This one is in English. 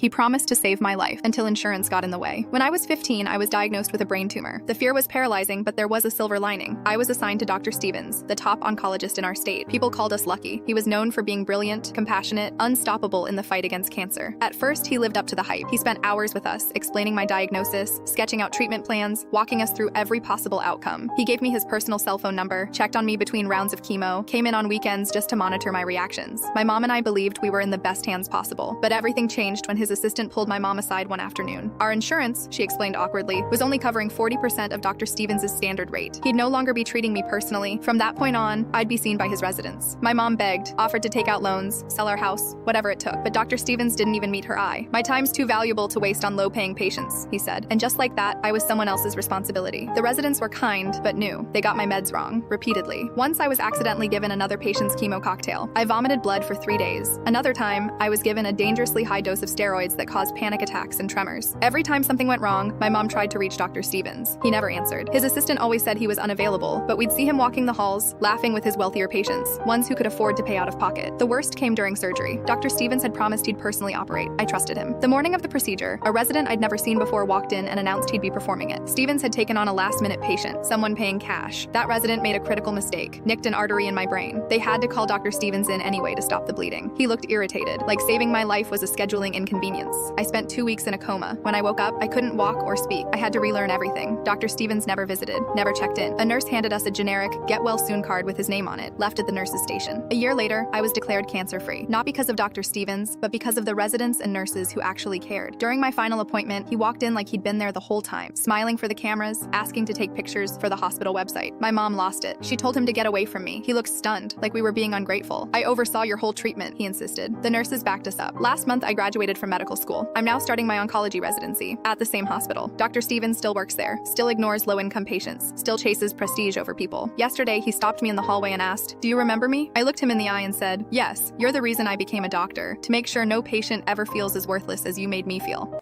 He promised to save my life until insurance got in the way. When I was 15, I was diagnosed with a brain tumor. The fear was paralyzing, but there was a silver lining. I was assigned to Dr. Stevens, the top oncologist in our state. People called us lucky. He was known for being brilliant, compassionate, unstoppable in the fight against cancer. At first, he lived up to the hype. He spent hours with us, explaining my diagnosis, sketching out treatment plans, walking us through every possible outcome. He gave me his personal cell phone number, checked on me between rounds of chemo, came in on weekends just to monitor my reactions. My mom and I believed we were in the best hands possible, but everything changed when his assistant pulled my mom aside one afternoon. Our insurance, she explained awkwardly, was only covering 40% of Dr. Stevens' standard rate. He'd no longer be treating me personally. From that point on, I'd be seen by his residents. My mom begged, offered to take out loans, sell our house, whatever it took, but Dr. Stevens didn't even meet her eye. My time's too valuable to waste on low-paying patients, he said. And just like that, I was someone else's responsibility. The residents were kind, but knew. They got my meds wrong, repeatedly. Once I was accidentally given another patient's chemo cocktail. I vomited blood for 3 days. Another time, I was given a dangerously high dose of steroids that caused panic attacks and tremors. Every time something went wrong, my mom tried to reach Dr. Stevens. He never answered. His assistant always said he was unavailable, but we'd see him walking the halls, laughing with his wealthier patients, ones who could afford to pay out of pocket. The worst came during surgery. Dr. Stevens had promised he'd personally operate. I trusted him. The morning of the procedure, a resident I'd never seen before walked in and announced he'd be performing it. Stevens had taken on a last-minute patient, someone paying cash. That resident made a critical mistake, nicked an artery in my brain. They had to call Dr. Stevens in anyway to stop the bleeding. He looked irritated, like saving my life was a scheduling inconvenience. I spent 2 weeks in a coma. When I woke up, I couldn't walk or speak. I had to relearn everything. Dr. Stevens never visited, never checked in. A nurse handed us a generic get-well-soon card with his name on it, left at the nurse's station. A year later, I was declared cancer-free, not because of Dr. Stevens, but because of the residents and nurses who actually cared. During my final appointment, he walked in like he'd been there the whole time, smiling for the cameras, asking to take pictures for the hospital website. My mom lost it. She told him to get away from me. He looked stunned, like we were being ungrateful. I oversaw your whole treatment, he insisted. The nurses backed us up. Last month, I graduated from medical school. I'm now starting my oncology residency at the same hospital. Dr. Stevens still works there, still ignores low-income patients, still chases prestige over people. Yesterday, he stopped me in the hallway and asked, "Do you remember me?" I looked him in the eye and said, "Yes, you're the reason I became a doctor, to make sure no patient ever feels as worthless as you made me feel."